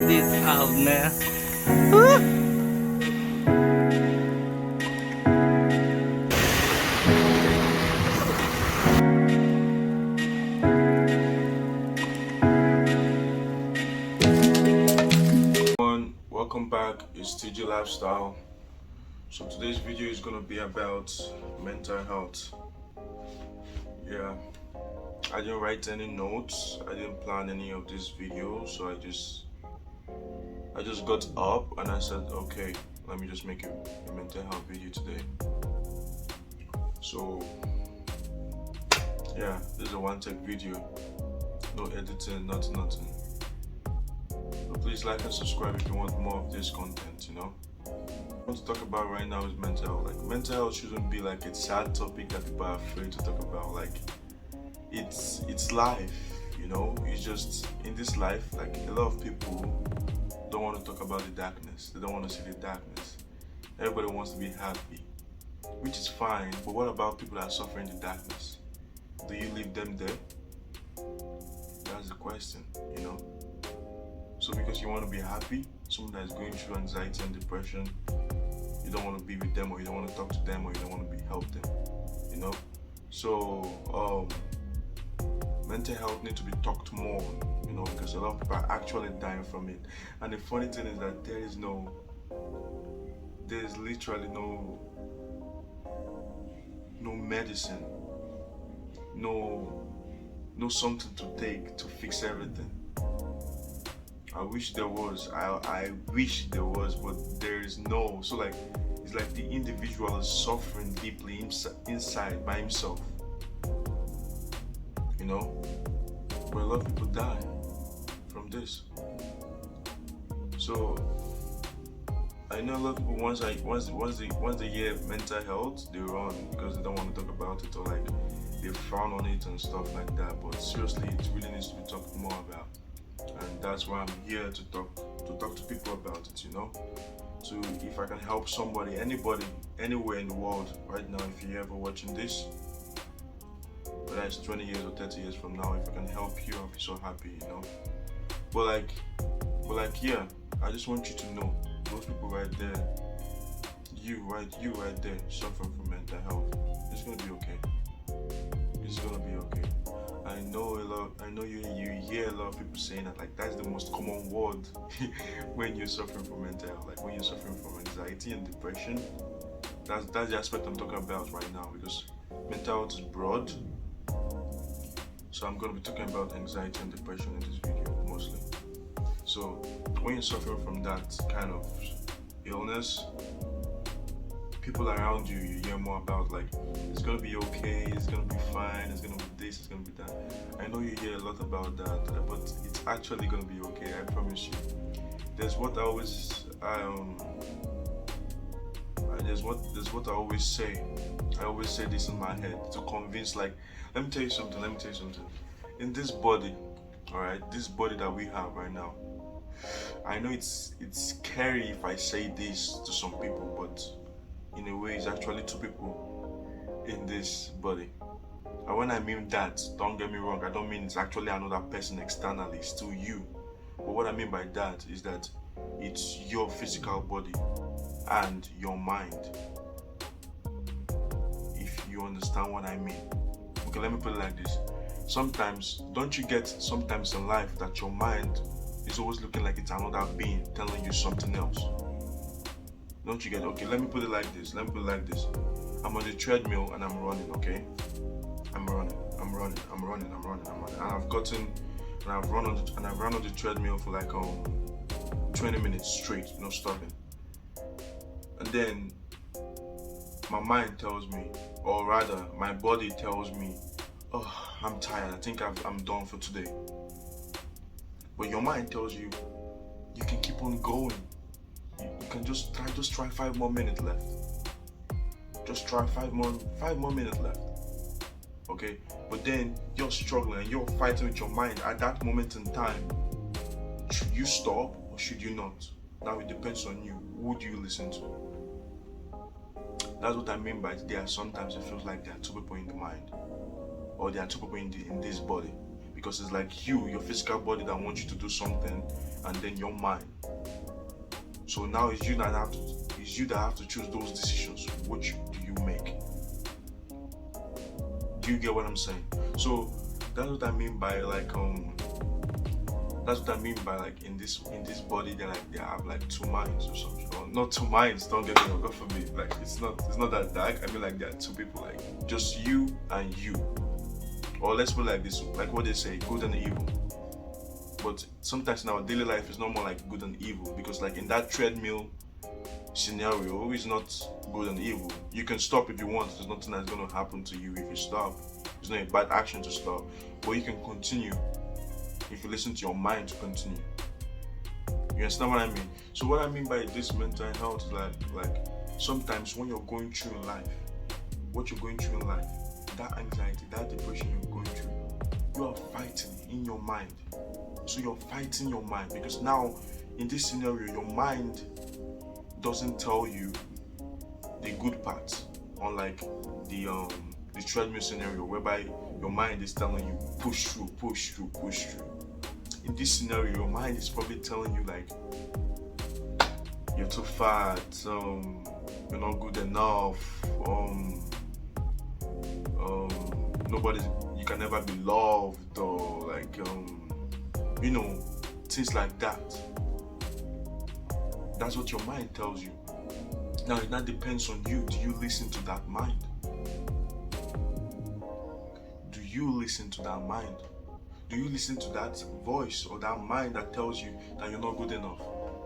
this out, man. Everyone, welcome back. It's TG Lifestyle. So today's video is gonna be about mental health. Yeah, I didn't write any notes. I didn't plan any of this video, so I just got up and I said, okay, let me just make a mental health video today. So yeah, this is a one-take video, no editing, nothing. So please like and subscribe if you want more of this content. What to talk about right now is mental health. Like, mental health shouldn't be like a sad topic that people are afraid to talk about. Like, it's life, It's just in this life, like, a lot of people don't want to talk about the darkness. They don't want to see the darkness. Everybody wants to be happy, which is fine. But what about people that are suffering the darkness? Do you leave them there? That's the question. So because you want to be happy, someone that is going through anxiety and depression, you don't want to be with them, or you don't want to talk to them, or you don't want to help them. So mental health needs to be talked more on, because a lot of people are actually dying from it. And the funny thing is that there is literally no medicine, no something to take to fix everything. I wish there was. I wish there was, but there is no. So like, it's like the individual is suffering deeply inside by himself. But a lot of people die from this. So I know a lot of people once they hear mental health, they run because they don't want to talk about it, or like they frown on it and stuff like that. But seriously, it really needs to be talked more about. And that's why I'm here to talk to people about it, So if I can help somebody, anybody, anywhere in the world right now, if you're ever watching this, whether it's 20 years or 30 years from now, if I can help you, I'll be so happy, But yeah, I just want you to know, those people right there, you right there, suffering from mental health, it's gonna be okay. It's gonna be okay. I know you hear a lot of people saying that, like, that's the most common word when you're suffering from mental health, like when you're suffering from anxiety and depression. That's the aspect I'm talking about right now, because mental health is broad. So I'm going to be talking about anxiety and depression in this video mostly. So when you're suffering from that kind of illness, people around you hear more about, like, it's gonna be okay, it's gonna be fine, it's gonna be this, it's gonna be that. I know you hear a lot about that, but it's actually gonna be okay, I promise you. There's what I always say. I always say this in my head to convince, like, let me tell you something. In this body, alright, this body that we have right now, I know it's scary if I say this to some people, but in a way, it's actually two people in this body. And when I mean that, don't get me wrong, I don't mean it's actually another person externally, it's still you. But what I mean by that is that it's your physical body and your mind, if you understand what I mean. Okay, let me put it like this. Sometimes, don't you get sometimes in life that your mind is always looking like it's another being telling you something else? Don't you get it? Okay, let me put it like this. I'm on the treadmill and I'm running, okay? I'm running. And I've run on the treadmill for like 20 minutes straight, no stopping. And then my mind tells me, or rather my body tells me, oh, I'm tired, I think I'm done for today. But your mind tells you, you can keep on going. You can just try 5 more minutes left. Just try 5 more minutes left. Okay? But then you're struggling and you're fighting with your mind at that moment in time. Should you stop or should you not? Now it depends on you. Who do you listen to? That's what I mean by sometimes it feels like there are two people in the mind, or there are two people in this body. because it's like your physical body that wants you to do something, and then your mind. So now it's you that have to choose those decisions. Which do you make? Do you get what I'm saying? So that's what I mean by like in this body they have like two minds or something. Or not two minds, don't get me wrong, God forbid. Like it's not that dark. I mean, like there are two people, like just you and you. Or let's put it like this, like what they say, good and evil. But sometimes in our daily life it's not more like good and evil, because like in that treadmill scenario, it's not good and evil. You can stop if you want. There's nothing that's going to happen to you if you stop. It's not a bad action to stop, but you can continue if you listen to your mind to continue. You understand what I mean? So what I mean by this mental health is like sometimes when you're going through in life, what you're going through in life, that anxiety, that depression you're going through, you are fighting in your mind. So you're fighting your mind, because now in this scenario your mind doesn't tell you the good parts, unlike the treadmill scenario whereby your mind is telling you push through. In this scenario, your mind is probably telling you like you're too fat, you're not good enough, you can never be loved, or like things like that. That's what your mind tells you. Now it now depends on you. Do you listen to that mind? Do you listen to that mind? Do you listen to that voice or that mind that tells you that you're not good enough?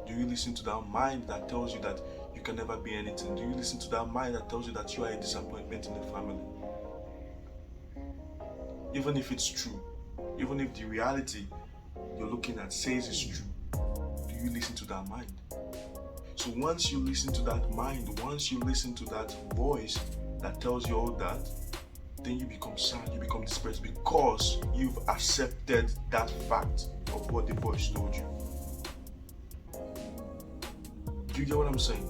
Do you listen to that mind that tells you that you can never be anything? Do you listen to that mind that tells you that you are a disappointment in the family? Even if it's true, even if the reality you're looking at says it's true, do you listen to that mind? So once you listen to that mind, once you listen to that voice that tells you all that, then you become sad, you become depressed, because you've accepted that fact of what the voice told you. Do you get what I'm saying?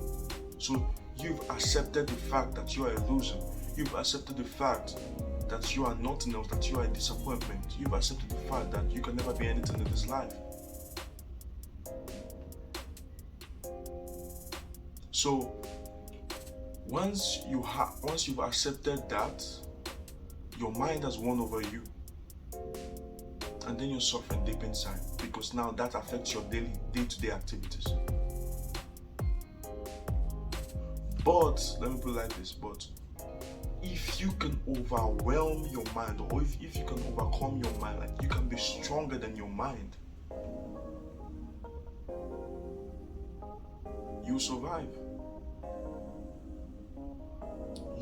So you've accepted the fact that you are a loser. You've accepted the fact that you are nothing else, that you are a disappointment. You've accepted the fact that you can never be anything in this life. So once you've accepted that, your mind has won over you, and then you're suffering deep inside, because now that affects your day-to-day activities. But let me put it like this, but if you can overwhelm your mind, or if you can overcome your mind, like you can be stronger than your mind, you survive.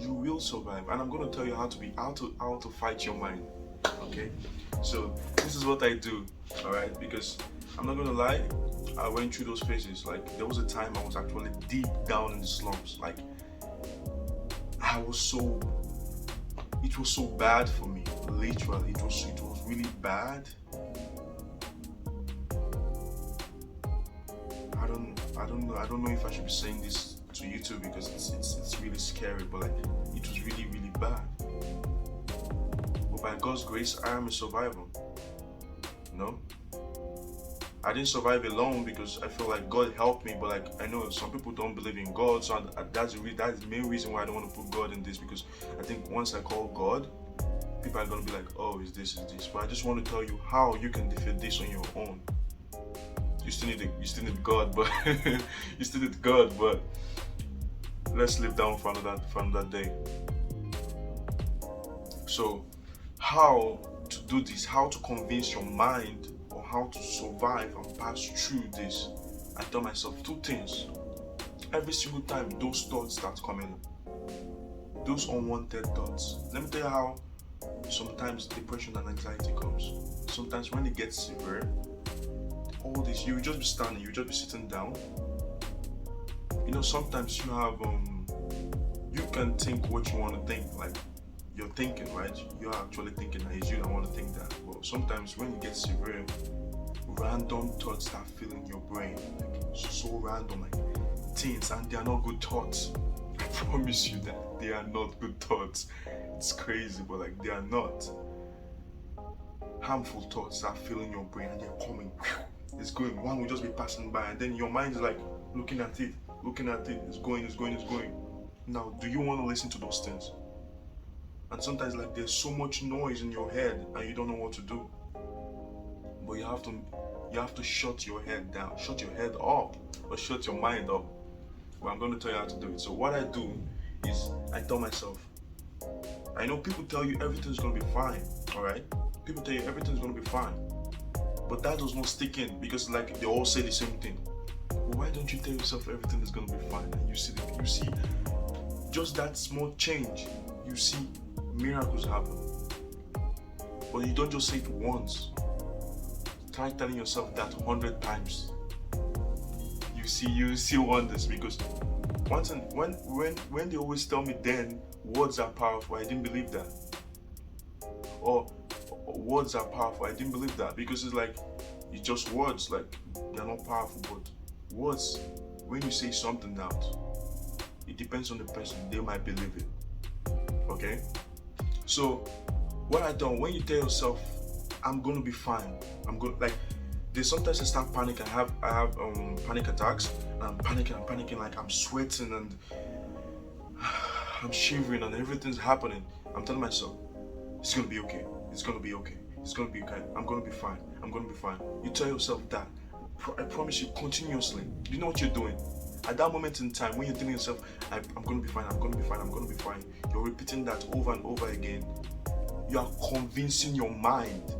You will survive, and I'm going to tell you how to fight your mind. Okay, so this is what I do. All right, because I'm not going to lie, I went through those phases. Like there was a time I was actually deep down in the slumps. Like it was so bad for me. Literally, it was really bad. I don't know if I should be saying this to you too, because it's really scary, but like it was really, really bad. But by God's grace, I am a survivor. No, I didn't survive alone, because I feel like God helped me, but like I know some people don't believe in God, so that's the main reason why I don't want to put God in this, because I think once I call God, people are going to be like, oh, is this. But I just want to tell you how you can defeat this on your own. You still need God, but you still need God, but let's live down for another day. So how to do this, how to convince your mind, or how to survive and pass through this, I tell myself two things. Every single time those thoughts start coming, those unwanted thoughts. Let me tell you how sometimes depression and anxiety comes. Sometimes when it gets severe, all this, you will just be standing, you will just be sitting down. Sometimes you have you can think what you want to think, like you're thinking, right? You're actually thinking that it's you that want to think that. But sometimes when it gets severe, random thoughts start filling your brain, like so random, like things, and they are not good thoughts. I promise you that they are not good thoughts. It's crazy, but like they are not. harmful thoughts start filling your brain, and they're coming. It's going. One will just be passing by, and then your mind is like looking at it. It's going. Now, do you want to listen to those things? And sometimes, like, there's so much noise in your head, and you don't know what to do. But you have to shut your head down, shut your head up, or shut your mind up. But I'm going to tell you how to do it. So what I do is I tell myself, I know people tell you everything's going to be fine, all right? People tell you everything's going to be fine. But that does not stick in, because like they all say the same thing. But why don't you tell yourself everything is going to be fine? And you see just that small change, you see miracles happen. But you don't just say it once. Try telling yourself that 100 times. You see wonders, because when they always tell me then words are powerful, I didn't believe that. Or words are powerful, I didn't believe that, because it's just words, like they're not powerful. But words, when you say something out, it depends on the person, they might believe it. Okay? So what I done, when you tell yourself I'm gonna be fine, there's sometimes I start panicking. I have panic attacks, and I'm panicking, like I'm sweating and I'm shivering and everything's happening. I'm telling myself, it's gonna be okay. It's gonna be okay. It's gonna be okay. I'm gonna be fine. You tell yourself that. I promise you, continuously. You know what you're doing. At that moment in time, when you're telling yourself, I'm gonna be fine, you're repeating that over and over again. You are convincing your mind.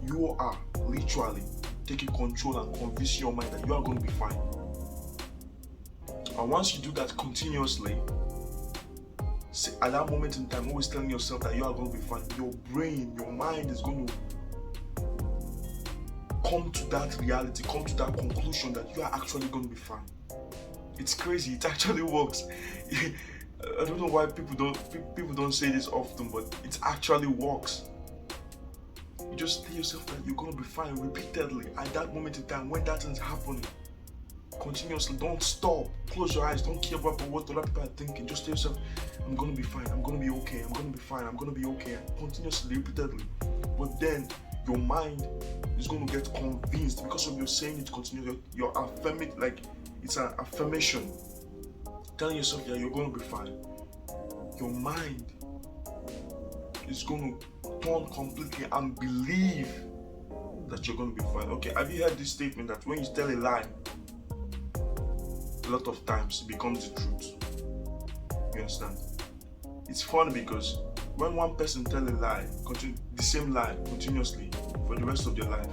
You are literally taking control and convincing your mind that you are going to be fine. And once you do that continuously, at that moment in time, always telling yourself that you are going to be fine, your brain, your mind is going to come to that reality, come to that conclusion that you are actually going to be fine. It's crazy. It actually works. I don't know why people don't say this often, but it actually works. You just tell yourself that you're going to be fine repeatedly at that moment in time when that is happening. Continuously, don't stop. Close your eyes. Don't care about what other people are thinking. Just tell yourself, I'm going to be fine. I'm going to be okay. I'm going to be fine. I'm going to be okay. Continuously, repeatedly. But then your mind is going to get convinced because of you saying it continuously. You're affirming, like it's an affirmation. Telling yourself that you're going to be fine. Your mind is going to turn completely and believe that you're going to be fine. Okay, have you heard this statement that when you tell a lie, a lot of times it becomes the truth? You understand? It's fun because when one person tells a lie, the same lie continuously for the rest of their life,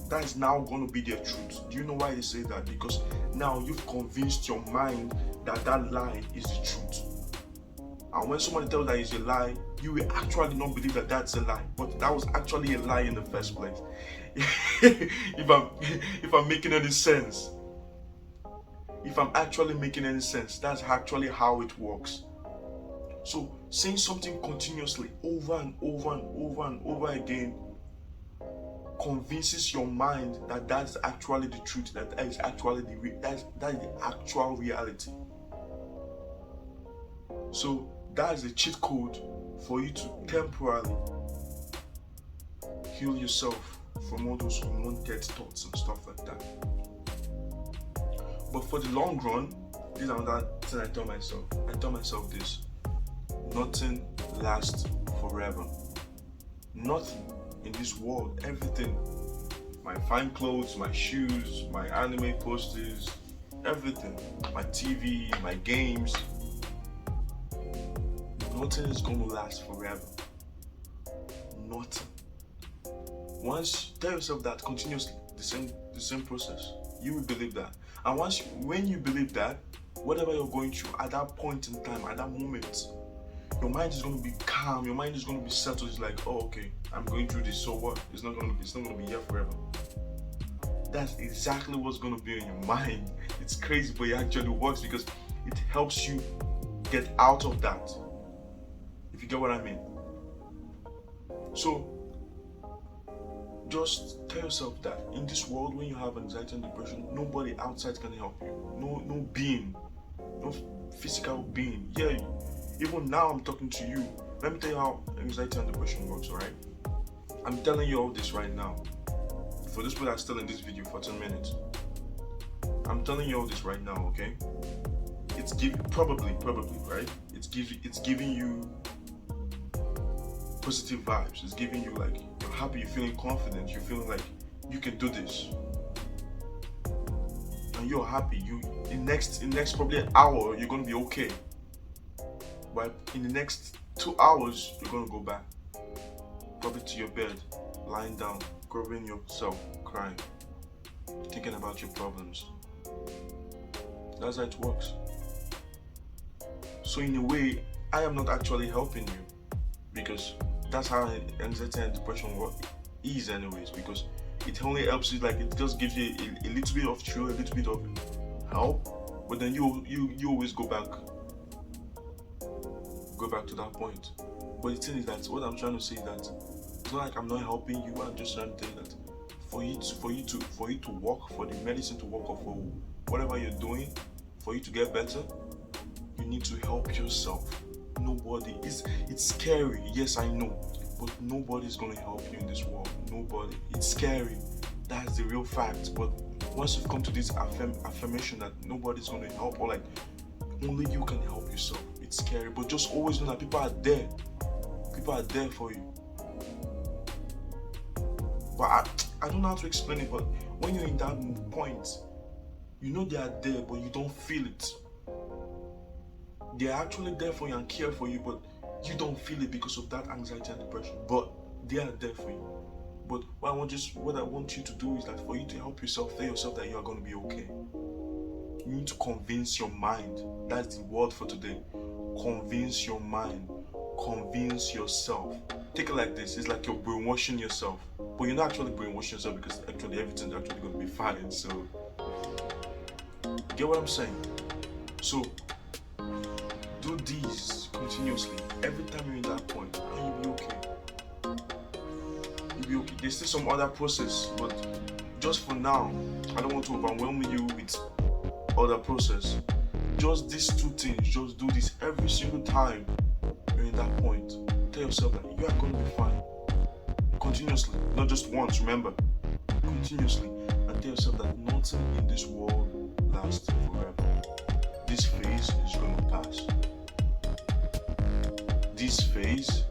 that is now going to be their truth. Do you know why they say that? Because now you've convinced your mind that lie is the truth. And when somebody tells that it's a lie, you will actually not believe that that's a lie, but that was actually a lie in the first place. If I'm making any sense, if I'm actually making any sense, that's actually how it works. So saying something continuously over and over again convinces your mind that that's actually the truth, that is actually that is the actual reality. So that is a cheat code for you to temporarily heal yourself from all those unwanted thoughts and stuff like that. But for the long run, this is another thing I tell myself. I tell myself this: nothing lasts forever. Nothing in this world, everything, my fine clothes, my shoes, my anime posters, everything, my TV, my games, nothing is going to last forever. Nothing. Once you tell yourself that continuously, the same process, you will believe that. And when you believe that, whatever you're going through at that point in time, at that moment, your mind is going to be calm, your mind is going to be settled. It's like, oh, okay, I'm going through this, so what? It's not going to be here forever. That's exactly what's going to be in your mind. It's crazy, but it actually works because it helps you get out of that. If you get what I mean. So just tell yourself that in this world, when you have anxiety and depression, nobody outside can help you. No being, no physical being. Yeah, even now I'm talking to you. Let me tell you how anxiety and depression works, alright? I'm telling you all this right now. For those people that are still in this video for 10 minutes, I'm telling you all this right now, okay? It's probably, right? It's giving you positive vibes. It's giving you like, you're happy, you're feeling confident, you're feeling like you can do this. And you're happy. In next probably an hour, you're gonna be okay. But in the next 2 hours, you're gonna go back. Probably to your bed, lying down, covering yourself, crying, thinking about your problems. That's how it works. So in a way, I am not actually helping you, because that's how anxiety and depression is anyways, because it only helps you, like it just gives you a little bit of truth, a little bit of help, but then you always go back to that point. But the thing is that what I'm trying to say is that it's not like I'm not helping you. I'm just trying to tell you that for you to work, for the medicine to work, or for whatever you're doing, for you to get better, you need to help yourself. Nobody. It's scary, yes I know, but nobody's gonna help you in this world. Nobody. It's scary. That's the real fact. But once you've come to this affirmation that nobody's gonna help, or like only you can help yourself, it's scary. But just always know that people are there. People are there for you. But I don't know how to explain it, but when you're in that point, you know they are there, but you don't feel it. They're actually there for you and care for you, but you don't feel it because of that anxiety and depression. But they are there for you. But what I want you to do is that for you to help yourself, tell yourself that you are going to be okay. You need to convince your mind. That's the word for today. Convince your mind. Convince yourself. Take it like this. It's like you're brainwashing yourself. But you're not actually brainwashing yourself, because actually everything's actually going to be fine. So, get what I'm saying? So, do these continuously. Every time you're in that point, and you'll be okay. You'll be okay. There's still some other process, but just for now, I don't want to overwhelm you with other process. Just these two things. Just do this every single time you're in that point. Tell yourself that you are going to be fine. Continuously, not just once. Remember, continuously, and tell yourself that nothing in this world lasts forever. This phase is going to pass. This phase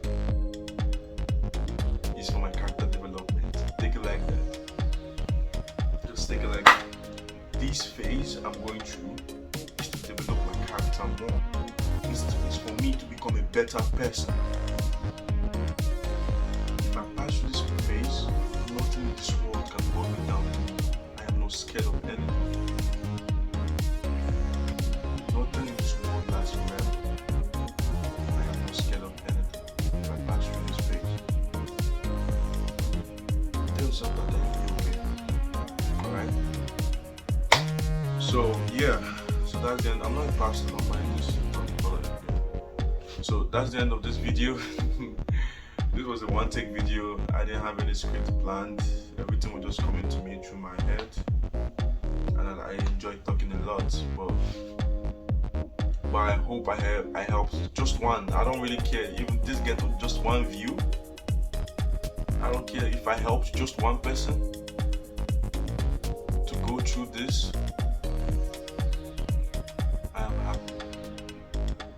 is for my character development. Take it like that. Just take it like that. This phase I'm going through is to develop my character more. It's for me to become a better person. If I pass through this phase, nothing in this world can hold me down. I am not scared of anything. Nothing in this world lasts forever. I am not scared of anything if I pass through this phase. Tell yourself that you'll be okay. Alright? So, yeah. So that's the end. I'm not a pastor, I'm buying this. So that's the end of this video. This was a one-take video. I didn't have any script planned. Everything was just coming to me through my head, and I enjoy talking a lot. But I hope I helped just one. I don't really care. Even this get just one view. I don't care if I helped just one person to go through this. I am happy.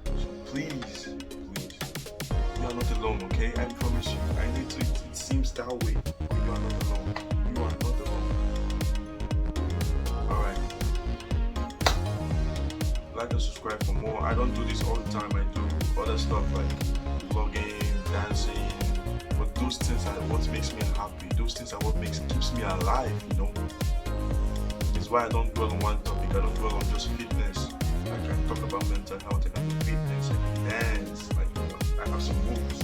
So please, you are not alone, okay? I promise you. I know it seems that way, but you are not alone. You are not alone. Alright. Like and subscribe for more. I don't do this all the time. I do other stuff like vlogging, dancing. But those things are what makes me happy. Those things are what keeps me alive, you know? It's why I don't dwell on one topic. I don't dwell on just fitness. I can talk about mental health, I can do fitness, I can dance, like, you know, I have some moves.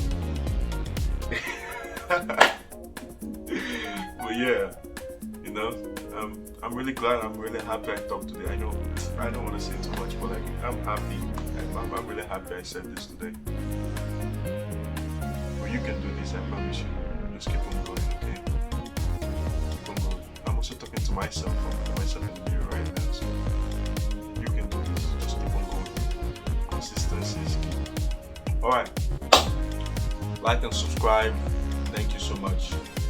But yeah, you know, I'm really glad, I'm really happy I talked today. I know I don't want to say too much, but like, I'm happy. I'm really happy I said this today. But you can do this, I promise you. Just keep on going, okay? Keep on going. I'm also talking to myself. I'm myself in the mirror right now, so you can do this. Just keep on going. Consistency is key. Alright. Like and subscribe. Thank you so much.